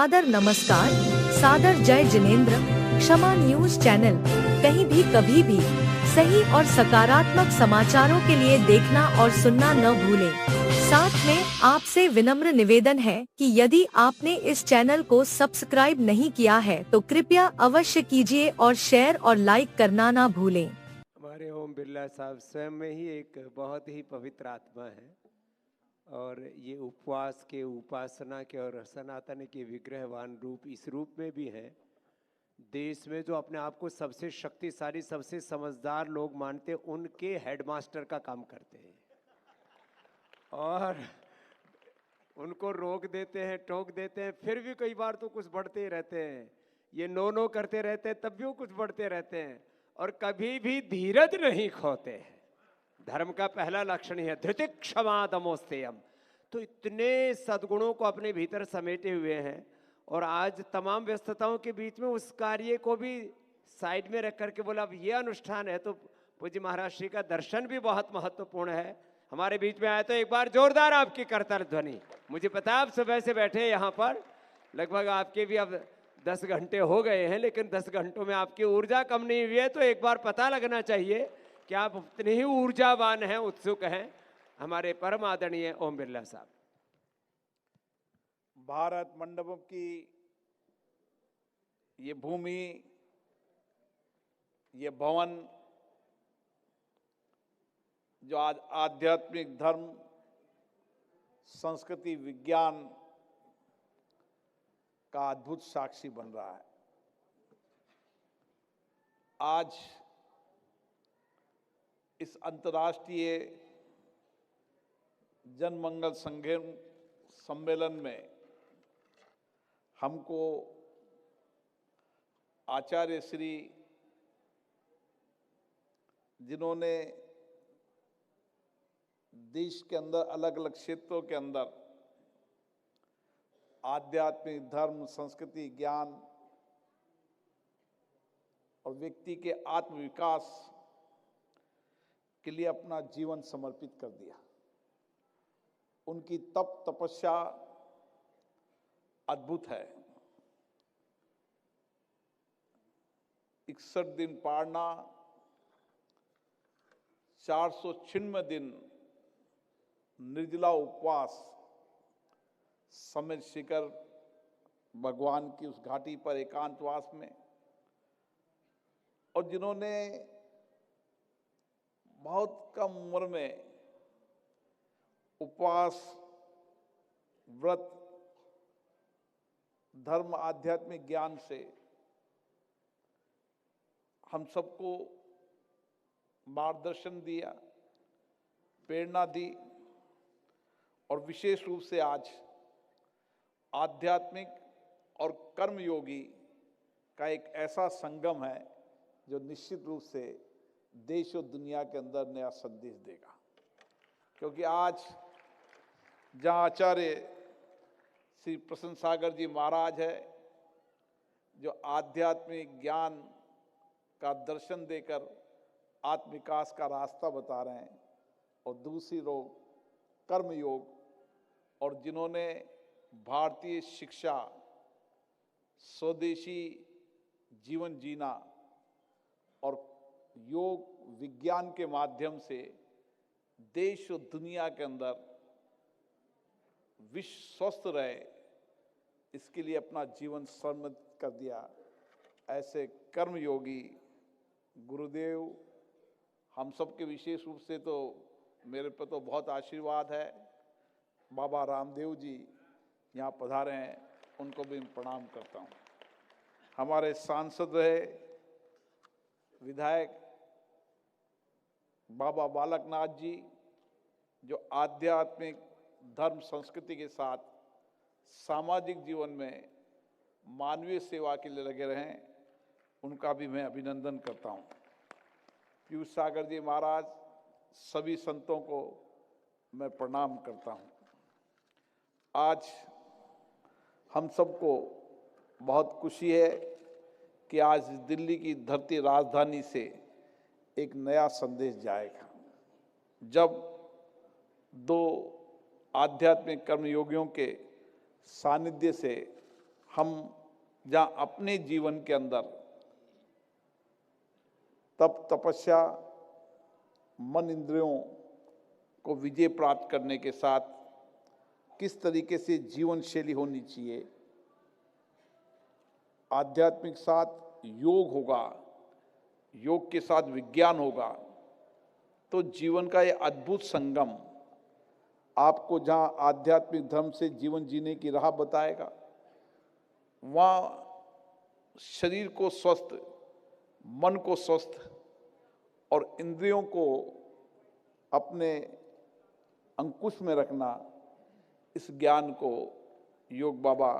सादर नमस्कार, सादर जय जिनेंद्र। क्षमा न्यूज चैनल कहीं भी कभी भी सही और सकारात्मक समाचारों के लिए देखना और सुनना न भूलें। साथ में आपसे विनम्र निवेदन है कि यदि आपने इस चैनल को सब्सक्राइब नहीं किया है तो कृपया अवश्य कीजिए और शेयर और लाइक करना ना भूलें। हमारे ओम बिरला साहब स्वयं में ही एक बहुत ही पवित्र आत्मा है और ये उपवास के, उपासना के और सनातन के विग्रहवान रूप इस रूप में भी हैं। देश में जो अपने आप को सबसे शक्तिशाली, सबसे समझदार लोग मानते, उनके हेडमास्टर का काम करते हैं और उनको रोक देते हैं, टोक देते हैं, फिर भी कई बार तो कुछ बढ़ते ही रहते हैं। ये नो करते रहते हैं, तब भी वो कुछ बढ़ते रहते हैं और कभी भी धीरज नहीं खोते हैं। धर्म का पहला लक्षण है धृति क्षमा दमोस्तेयम। तो इतने सद्गुणों को अपने भीतर समेटे हुए हैं और आज तमाम व्यस्तताओं के बीच में उस कार्य को भी साइड में रख करके बोला अब ये अनुष्ठान है तो पूज्य महाराज श्री का दर्शन भी बहुत महत्वपूर्ण है। हमारे बीच में आए तो एक बार जोरदार आपकी करताल ध्वनि। मुझे पता आप सुबह से बैठे यहाँ पर, लगभग आपके भी अब 10 घंटे हो गए हैं, लेकिन 10 घंटों में आपकी ऊर्जा कम नहीं हुई है, तो एक बार पता लगना चाहिए कि आप उतने ही ऊर्जावान हैं, उत्सुक हैं। हमारे परम आदरणीय ओम बिरला साहब। भारत मंडपम की ये भूमि, ये भवन जो आज आध्यात्मिक धर्म, संस्कृति, विज्ञान का अद्भुत साक्षी बन रहा है। आज इस अंतर्राष्ट्रीय जन मंगल सम्मेलन में हमको आचार्य श्री, जिन्होंने देश के अंदर अलग अलग क्षेत्रों के अंदर आध्यात्मिक धर्म, संस्कृति, ज्ञान और व्यक्ति के आत्मविकास के लिए अपना जीवन समर्पित कर दिया। उनकी तपस्या अद्भुत है। 61 दिन पारना, 496 दिन निर्जला उपवास, समय शिखर भगवान की उस घाटी पर एकांतवास में, और जिन्होंने बहुत कम उम्र में उपवास, व्रत, धर्म, आध्यात्मिक ज्ञान से हम सबको मार्गदर्शन दिया, प्रेरणा दी और विशेष रूप से आज आध्यात्मिक और कर्मयोगी का एक ऐसा संगम है जो निश्चित रूप से देश और दुनिया के अंदर नया संदेश देगा। क्योंकि आज जहाँ आचार्य श्री प्रसन्न सागर जी महाराज है, जो आध्यात्मिक ज्ञान का दर्शन देकर आत्मविकास का रास्ता बता रहे हैं, और दूसरी लोग कर्मयोग, और जिन्होंने भारतीय शिक्षा, स्वदेशी जीवन जीना और योग विज्ञान के माध्यम से देश और दुनिया के अंदर विश्व स्वस्थ रहे, इसके लिए अपना जीवन समर्पित कर दिया। ऐसे कर्मयोगी गुरुदेव हम सब के विशेष रूप से तो मेरे पर तो बहुत आशीर्वाद है। बाबा रामदेव जी यहाँ पधारे हैं, उनको भी प्रणाम करता हूँ। हमारे सांसद रहे विधायक बाबा बालकनाथ जी, जो आध्यात्मिक धर्म, संस्कृति के साथ सामाजिक जीवन में मानवीय सेवा के लिए लगे रहे, उनका भी मैं अभिनंदन करता हूँ। पीयूष सागर जी महाराज, सभी संतों को मैं प्रणाम करता हूँ। आज हम सबको बहुत खुशी है कि आज दिल्ली की धरती राजधानी से एक नया संदेश जाएगा, जब दो आध्यात्मिक कर्मयोगियों के सानिध्य से हम जहाँ अपने जीवन के अंदर तप तपस्या, मन इंद्रियों को विजय प्राप्त करने के साथ किस तरीके से जीवन शैली होनी चाहिए, आध्यात्मिक साथ योग होगा, योग के साथ विज्ञान होगा, तो जीवन का ये अद्भुत संगम आपको जहाँ आध्यात्मिक धर्म से जीवन जीने की राह बताएगा, वहाँ शरीर को स्वस्थ, मन को स्वस्थ और इंद्रियों को अपने अंकुश में रखना, इस ज्ञान को योग बाबा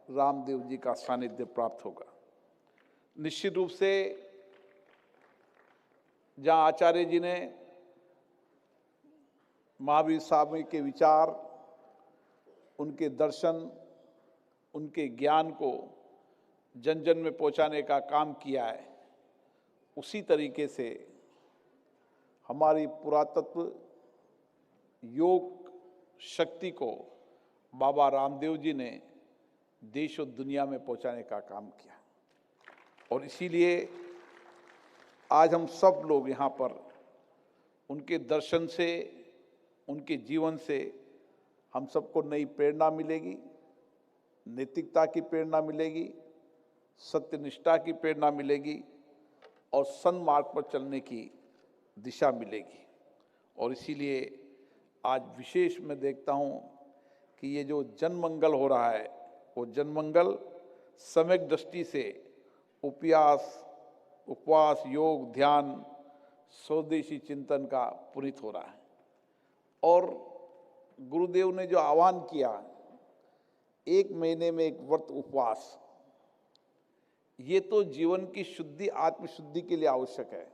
रामदेव जी का सानिध्य प्राप्त होगा। निश्चित रूप से जहाँ आचार्य जी ने महावीर स्वामी के विचार, उनके दर्शन, उनके ज्ञान को जन जन में पहुंचाने का काम किया है, उसी तरीके से हमारी पुरातत्व योग शक्ति को बाबा रामदेव जी ने देश और दुनिया में पहुंचाने का काम किया। और इसीलिए आज हम सब लोग यहाँ पर उनके दर्शन से, उनके जीवन से हम सबको नई प्रेरणा मिलेगी, नैतिकता की प्रेरणा मिलेगी, सत्यनिष्ठा की प्रेरणा मिलेगी और सन्मार्ग पर चलने की दिशा मिलेगी। और इसीलिए आज विशेष मैं देखता हूँ कि ये जो जनमंगल हो रहा है, वो जनमंगल सम्यक दृष्टि से उपवास, योग, ध्यान, स्वदेशी चिंतन का पुनीत हो रहा है। और गुरुदेव ने जो आह्वान किया, 1 महीने में एक व्रत उपवास, ये तो जीवन की शुद्धि, आत्मशुद्धि के लिए आवश्यक है,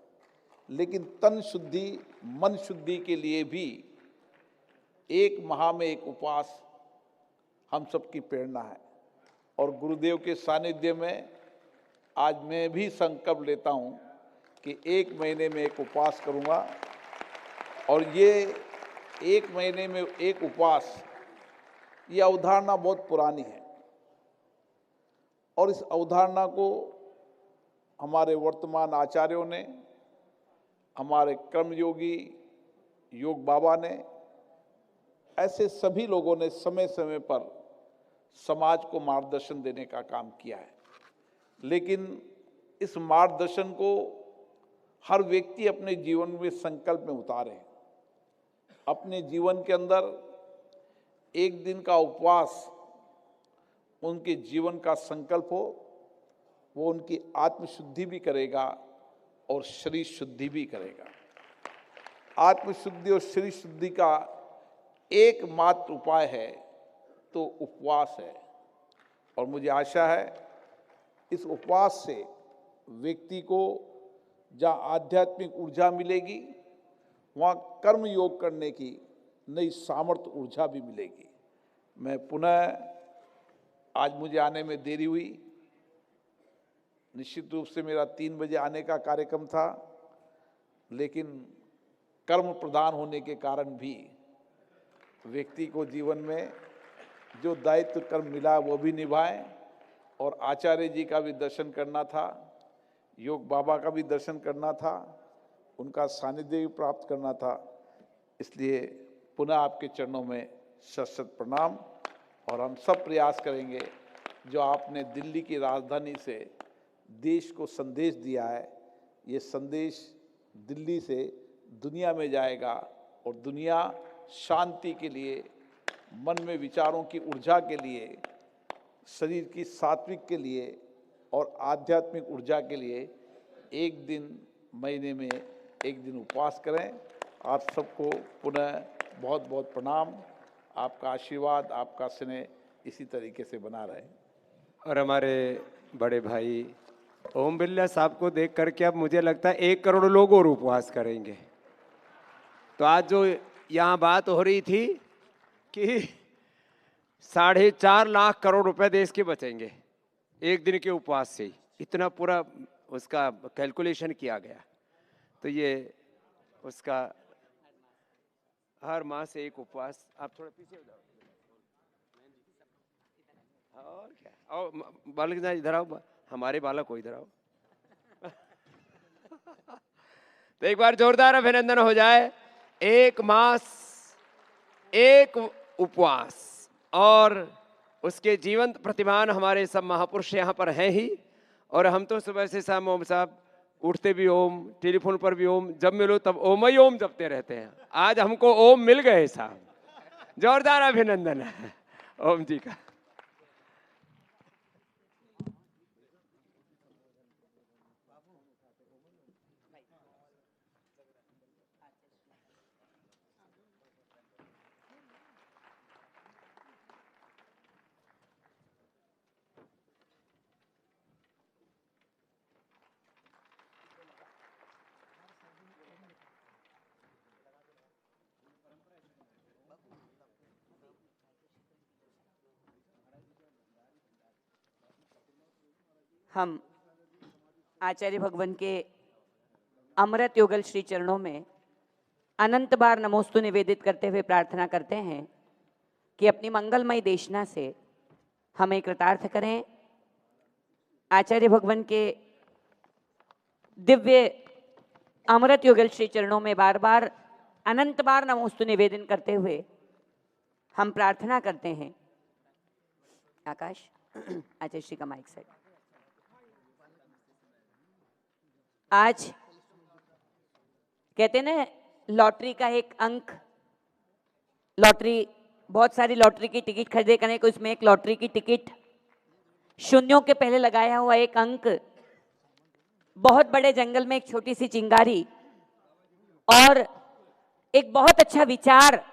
लेकिन तन शुद्धि, मन शुद्धि के लिए भी 1 माह में एक उपवास हम सबकी प्रेरणा है। और गुरुदेव के सानिध्य में आज मैं भी संकल्प लेता हूँ कि 1 महीने में एक उपवास करूँगा। और ये 1 महीने में एक उपवास, ये अवधारणा बहुत पुरानी है और इस अवधारणा को हमारे वर्तमान आचार्यों ने, हमारे कर्मयोगी योग बाबा ने, ऐसे सभी लोगों ने समय समय पर समाज को मार्गदर्शन देने का काम किया है। लेकिन इस मार्गदर्शन को हर व्यक्ति अपने जीवन में संकल्प में उतारे। अपने जीवन के अंदर 1 दिन का उपवास उनके जीवन का संकल्प हो, वो उनकी आत्मशुद्धि भी करेगा और शरीर शुद्धि भी करेगा। आत्मशुद्धि और शरीर शुद्धि का एकमात्र उपाय है तो उपवास है। और मुझे आशा है इस उपवास से व्यक्ति को जहाँ आध्यात्मिक ऊर्जा मिलेगी, वहाँ कर्म योग करने की नई सामर्थ्य ऊर्जा भी मिलेगी। मैं पुनः, आज मुझे आने में देरी हुई, निश्चित रूप से मेरा 3 बजे आने का कार्यक्रम था, लेकिन कर्म प्रधान होने के कारण भी व्यक्ति को जीवन में जो दायित्व कर्म मिला वो भी निभाएं और आचार्य जी का भी दर्शन करना था, योग बाबा का भी दर्शन करना था, उनका सानिध्य भी प्राप्त करना था। इसलिए पुनः आपके चरणों में शत शत प्रणाम। और हम सब प्रयास करेंगे, जो आपने दिल्ली की राजधानी से देश को संदेश दिया है, ये संदेश दिल्ली से दुनिया में जाएगा और दुनिया शांति के लिए, मन में विचारों की ऊर्जा के लिए, शरीर की सात्विक के लिए और आध्यात्मिक ऊर्जा के लिए 1 दिन महीने में 1 दिन उपवास करें। आप सबको पुनः बहुत बहुत प्रणाम। आपका आशीर्वाद, आपका स्नेह इसी तरीके से बना रहे। और हमारे बड़े भाई ओम बिरला साहब को देख करके अब मुझे लगता है 1 करोड़ लोग और उपवास करेंगे। तो आज जो यहाँ बात हो रही थी कि 4.5 लाख करोड़ रुपए देश के बचेंगे 1 दिन के उपवास से ही, इतना पूरा उसका कैलकुलेशन किया गया। तो ये उसका हर माह से एक उपवास। आप थोड़ा पीछे हो जाओ। और क्या। आओ बालक इधर आओ, हमारे बालक को इधर आओ। तो एक बार जोरदार अभिनंदन हो जाए। 1 मास 1 उपवास और उसके जीवंत प्रतिमान हमारे सब महापुरुष यहाँ पर हैं ही। और हम तो सुबह से शाम ओम साहब उठते भी ओम, टेलीफोन पर भी ओम, जब मिलो तब ओम ही ओम जपते रहते हैं। आज हमको ओम मिल गए साहब, जोरदार अभिनंदन है ओम जी का। हम आचार्य भगवान के अमृत युगल श्री चरणों में अनंत बार नमोस्तु निवेदित करते हुए प्रार्थना करते हैं कि अपनी मंगलमय देशना से हमें कृतार्थ करें। आचार्य भगवान के दिव्य अमृत युगल श्री चरणों में बार बार अनंत बार नमोस्तु निवेदन करते हुए हम प्रार्थना करते हैं। आकाश आचार्य श्री का माइक सेट। आज कहते हैं ना लॉटरी का एक अंक, लॉटरी बहुत सारी लॉटरी की टिकट खरीदे करने को, इसमें एक लॉटरी की टिकट शून्यों के पहले लगाया हुआ एक अंक, बहुत बड़े जंगल में एक छोटी सी चिंगारी और एक बहुत अच्छा विचार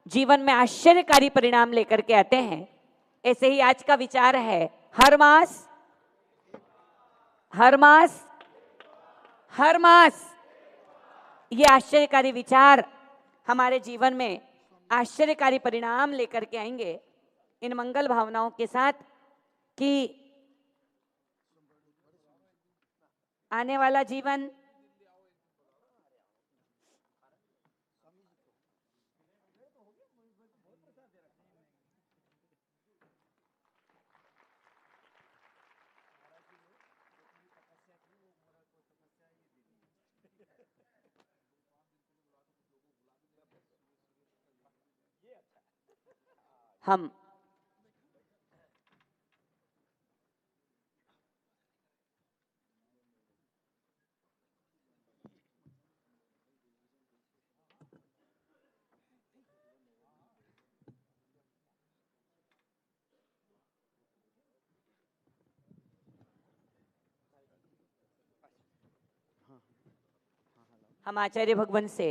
जीवन में आश्चर्यकारी परिणाम लेकर के आते हैं। ऐसे ही आज का विचार है हर मास ये आश्चर्यकारी विचार हमारे जीवन में आश्चर्यकारी परिणाम लेकर के आएंगे। इन मंगल भावनाओं के साथ कि आने वाला जीवन हम आचार्य भगवान से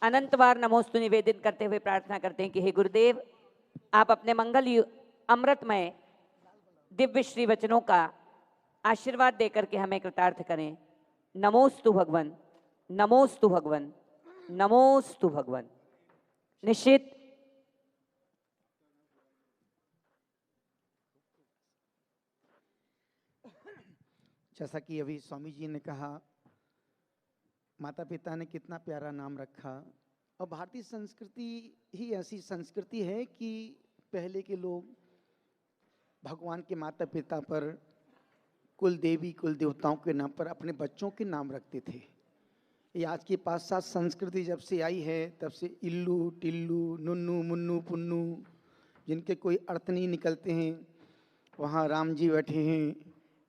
अनंत बार नमोस्तु निवेदित करते हुए प्रार्थना करते हैं कि हे गुरुदेव, आप अपने मंगल अमृतमय दिव्य श्री वचनों का आशीर्वाद देकर के हमें कृतार्थ करें। नमोस्तु भगवन, नमोस्तु भगवन, नमोस्तु भगवन। निश्चित जैसा कि अभी स्वामी जी ने कहा, माता पिता ने कितना प्यारा नाम रखा। और भारतीय संस्कृति ही ऐसी संस्कृति है कि पहले के लोग भगवान के माता पिता पर, कुल देवी कुल देवताओं के नाम पर अपने बच्चों के नाम रखते थे। ये आज की पाश्चात्य संस्कृति जब से आई है तब से इल्लू टिल्लू नुन्नू मुन्नू पुन्नू जिनके कोई अर्थ नहीं निकलते हैं, वहाँ राम जी बैठे हैं,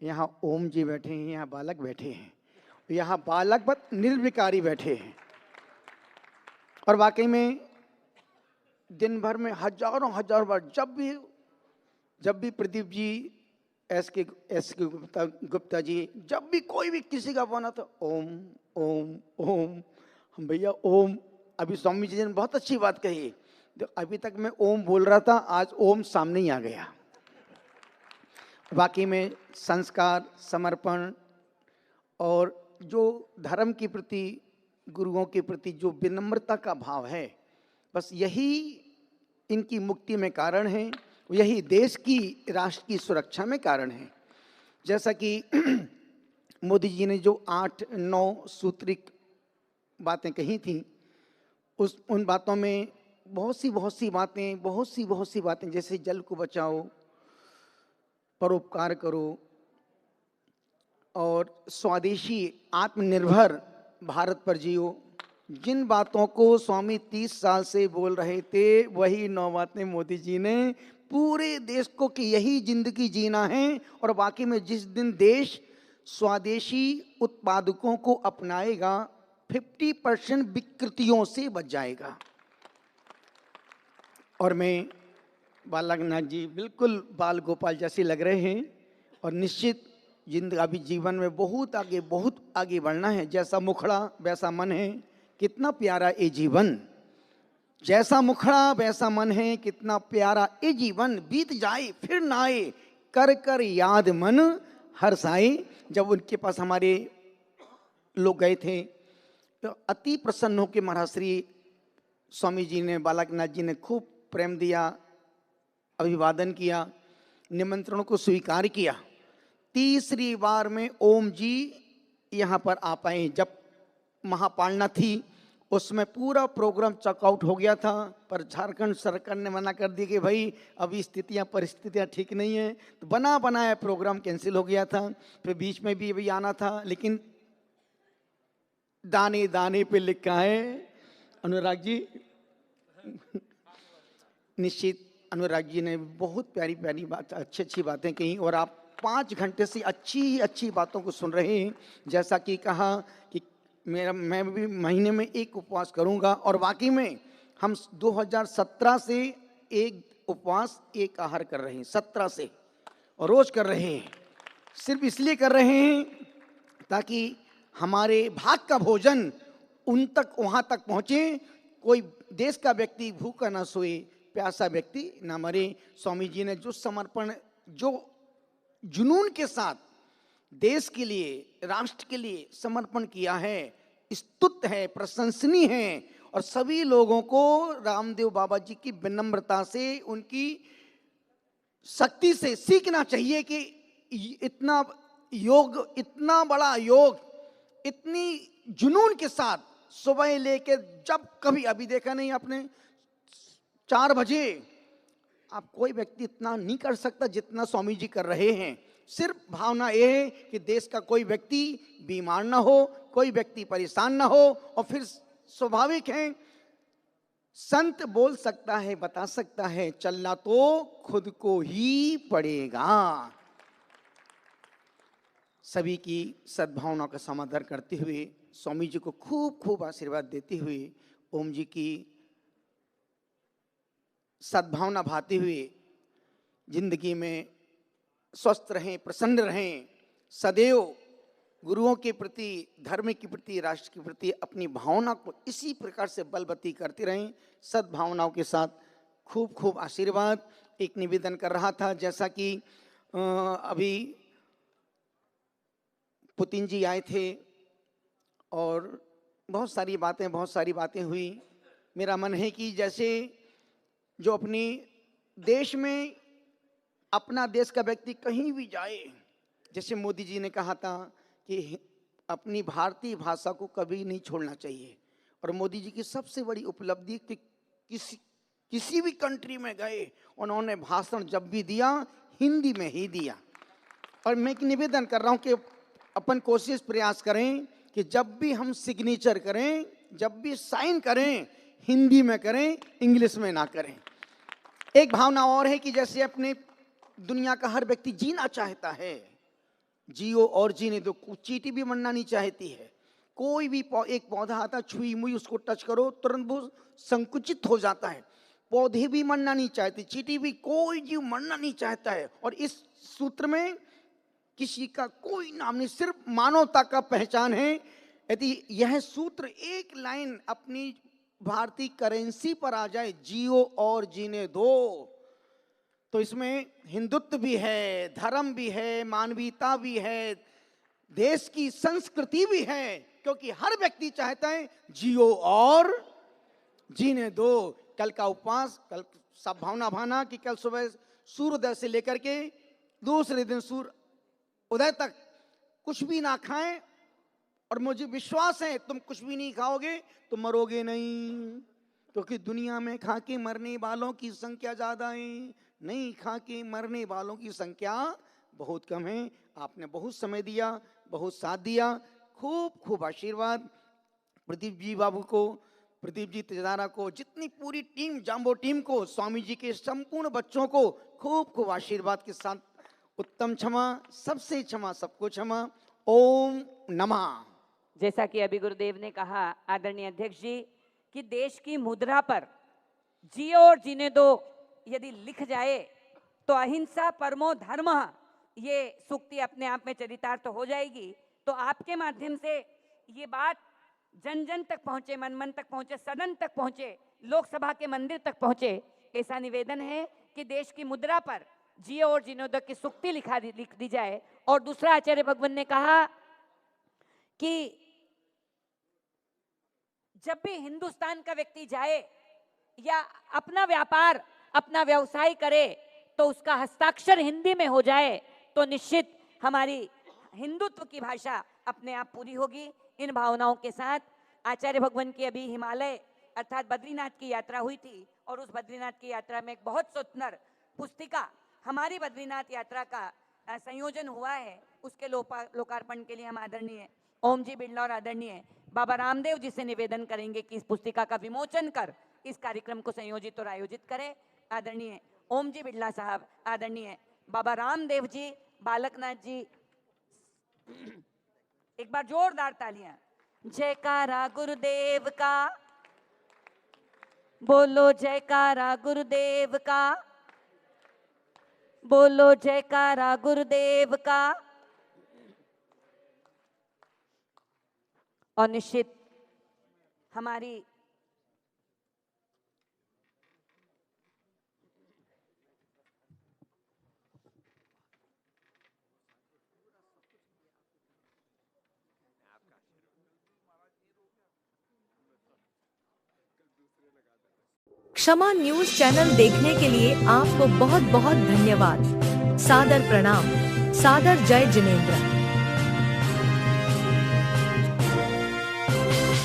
यहाँ ओम जी बैठे हैं, यहाँ बालक बैठे हैं, यहाँ बालक बत निर्विकारी बैठे हैं। और वाकई में दिन भर में हजारों बार जब भी प्रदीप जी एस के गुप्ता जी जब भी कोई भी किसी का फोन आता ओम ओम ओम, हम भैया ओम। अभी स्वामी जी ने बहुत अच्छी बात कही, अभी तक मैं ओम बोल रहा था, आज ओम सामने ही आ गया। वाकई में संस्कार, समर्पण और जो धर्म के प्रति, गुरुओं के प्रति जो विनम्रता का भाव है, बस यही इनकी मुक्ति में कारण है, यही देश की, राष्ट्र की सुरक्षा में कारण है। जैसा कि मोदी जी ने जो 8-9 सूत्रिक बातें कही थी, उन बातों में बहुत सी बातें, जैसे जल को बचाओ, परोपकार करो और स्वदेशी आत्मनिर्भर भारत पर जियो। जिन बातों को स्वामी 30 साल से बोल रहे थे वही 9 बातें मोदी जी ने पूरे देश को कि यही जिंदगी जीना है। और बाकी में जिस दिन देश स्वदेशी उत्पादकों को अपनाएगा 50% विकृतियों से बच जाएगा। और मैं बालकनाथ जी बिल्कुल बाल गोपाल जैसे लग रहे हैं और निश्चित अभी जीवन में बहुत आगे बढ़ना है। जैसा मुखड़ा वैसा मन है, कितना प्यारा ये जीवन। जैसा मुखड़ा वैसा मन है, कितना प्यारा ये जीवन। बीत जाए फिर ना आए, कर कर याद मन हर्षाए। जब उनके पास हमारे लोग गए थे तो अति प्रसन्न होकर महाराज श्री स्वामी जी ने, बालकनाथ जी ने खूब प्रेम दिया, अभिवादन किया, निमंत्रणों को स्वीकार किया। तीसरी बार में ओम जी यहाँ पर आ पाए। जब महापालना थी उसमें पूरा प्रोग्राम चेकआउट हो गया था, पर झारखंड सरकार ने मना कर दी कि भाई अभी परिस्थितियाँ ठीक नहीं है, तो बना बनाया प्रोग्राम कैंसिल हो गया था। फिर बीच में भी अभी आना था, लेकिन दाने दाने पे लिखा है अनुराग जी। निश्चित अनुराग जी ने बहुत प्यारी प्यारी बात, अच्छी बातें कही और आप 5 घंटे से अच्छी बातों को सुन रहे हैं। जैसा कि कहा कि मैं भी महीने में 1 उपवास करूंगा और बाकी में हम 2017 से 1 उपवास 1 आहार कर रहे हैं, 17 से, और रोज कर रहे हैं। सिर्फ इसलिए कर रहे हैं ताकि हमारे भाग का भोजन उन तक, वहाँ तक पहुँचे। कोई देश का व्यक्ति भूखा ना सोए, प्यासा व्यक्ति ना मरे। स्वामी जी ने जो समर्पण, जो जुनून के साथ देश के लिए, राष्ट्र के लिए समर्पण किया है, स्तुत्य है, प्रशंसनीय है। और सभी लोगों को रामदेव बाबा जी की विनम्रता से, उनकी शक्ति से सीखना चाहिए कि इतना योग, इतना बड़ा योग, इतनी जुनून के साथ सुबह लेके, जब कभी अभी देखा नहीं आपने 4 बजे, आप कोई व्यक्ति इतना नहीं कर सकता जितना स्वामी जी कर रहे हैं। सिर्फ भावना यह है कि देश का कोई व्यक्ति बीमार ना हो, कोई व्यक्ति परेशान ना हो। और फिर स्वाभाविक है, संत बोल सकता है, बता सकता है, चलना तो खुद को ही पड़ेगा। सभी की सद्भावना का समादर करते हुए, स्वामी जी को खूब आशीर्वाद देते हुए, ओम जी की सद्भावना भाते हुए जिंदगी में स्वस्थ रहें, प्रसन्न रहें, सदैव गुरुओं के प्रति, धर्म के प्रति, राष्ट्र के प्रति अपनी भावना को इसी प्रकार से बलवती करते रहें। सद्भावनाओं के साथ खूब आशीर्वाद। एक निवेदन कर रहा था, जैसा कि अभी पुतिन जी आए थे और बहुत सारी बातें हुई। मेरा मन है कि जैसे जो अपने देश में, अपना देश का व्यक्ति कहीं भी जाए, जैसे मोदी जी ने कहा था कि अपनी भारतीय भाषा को कभी नहीं छोड़ना चाहिए। और मोदी जी की सबसे बड़ी उपलब्धि कि किसी भी कंट्री में गए, उन्होंने भाषण जब भी दिया हिंदी में ही दिया। और मैं एक निवेदन कर रहा हूँ कि अपन कोशिश प्रयास करें कि जब भी हम सिग्नेचर करें, जब भी साइन करें, हिंदी में करें, इंग्लिश में ना करें। एक भावना और है कि जैसे अपने दुनिया का हर व्यक्ति जीना चाहता है, जियो और जीने दो। चींटी भी मरना नहीं चाहती है। कोई भी एक पौधा आता, छुई मुई उसको टच करो तुरंत वो संकुचित हो जाता है। पौधे भी मरना नहीं चाहते, चींटी भी, कोई जीव मरना नहीं चाहता है। और इस सूत्र में किसी का कोई नाम नहीं, सिर्फ मानवता का पहचान है। यदि यह सूत्र एक लाइन अपनी भारतीय करेंसी पर आ जाए, जियो और जीने दो, तो इसमें हिंदुत्व भी है, धर्म भी है, मानवीयता भी है, देश की संस्कृति भी है। क्योंकि हर व्यक्ति चाहता है जियो और जीने दो। कल का उपवास, कल सब भावना भाना कि कल सुबह सूर्योदय से लेकर के दूसरे दिन सूर्य उदय तक कुछ भी ना खाएं। और मुझे विश्वास है तुम कुछ भी नहीं खाओगे तो मरोगे नहीं, क्योंकि दुनिया में खा के मरने वालों की संख्या ज्यादा है, नहीं खा के मरने वालों की संख्या बहुत कम है। आपने बहुत समय दिया, बहुत साथ दिया, खूब खूब आशीर्वाद प्रदीप जी बाबू को, प्रदीप जी तेजारा को, जितनी पूरी टीम जाम्बो टीम को, स्वामी जी के संपूर्ण बच्चों को खूब खूब आशीर्वाद के साथ उत्तम क्षमा, सबसे क्षमा, सबको क्षमा। ओम नमः। जैसा कि अभी गुरुदेव ने कहा आदरणीय अध्यक्ष जी कि देश की मुद्रा पर जियो और जीने दो यदि लिख जाए तो अहिंसा परमो धर्म, ये सूक्ति अपने आप में चरितार्थ तो हो जाएगी। तो आपके माध्यम से ये बात जन जन तक पहुंचे, मन मन तक पहुंचे, सदन तक पहुंचे, लोकसभा के मंदिर तक पहुंचे, ऐसा निवेदन है कि देश की मुद्रा पर जियो और जीने दो की सूक्ति लिख दी जाए। और दूसरा, आचार्य भगवान ने कहा कि जब भी हिंदुस्तान का व्यक्ति जाए या अपना व्यापार, अपना व्यवसाय करे तो उसका हस्ताक्षर हिंदी में हो जाए तो निश्चित हमारी हिंदुत्व की भाषा अपने आप पूरी होगी। इन भावनाओं के साथ आचार्य भगवान की अभी हिमालय अर्थात बद्रीनाथ की यात्रा हुई थी और उस बद्रीनाथ की यात्रा में एक बहुत सुंदर पुस्तिका हमारी बद्रीनाथ यात्रा का संयोजन हुआ है। उसके लोकार्पण के लिए हम आदरणीय ओम जी बिरला और आदरणीय बाबा रामदेव जी से निवेदन करेंगे कि इस पुस्तिका का विमोचन कर इस कार्यक्रम को संयोजित और आयोजित करें। आदरणीय ओम जी बिरला साहब, आदरणीय बाबा रामदेव जी, बालकनाथ जी, एक बार जोरदार तालियां। जयकारा गुरुदेव का, बोलो जयकारा गुरुदेव का, बोलो जयकारा गुरुदेव का। और निश्चित हमारी क्षमा न्यूज चैनल देखने के लिए आपको बहुत बहुत धन्यवाद। सादर प्रणाम, सादर जय जिनेंद्र।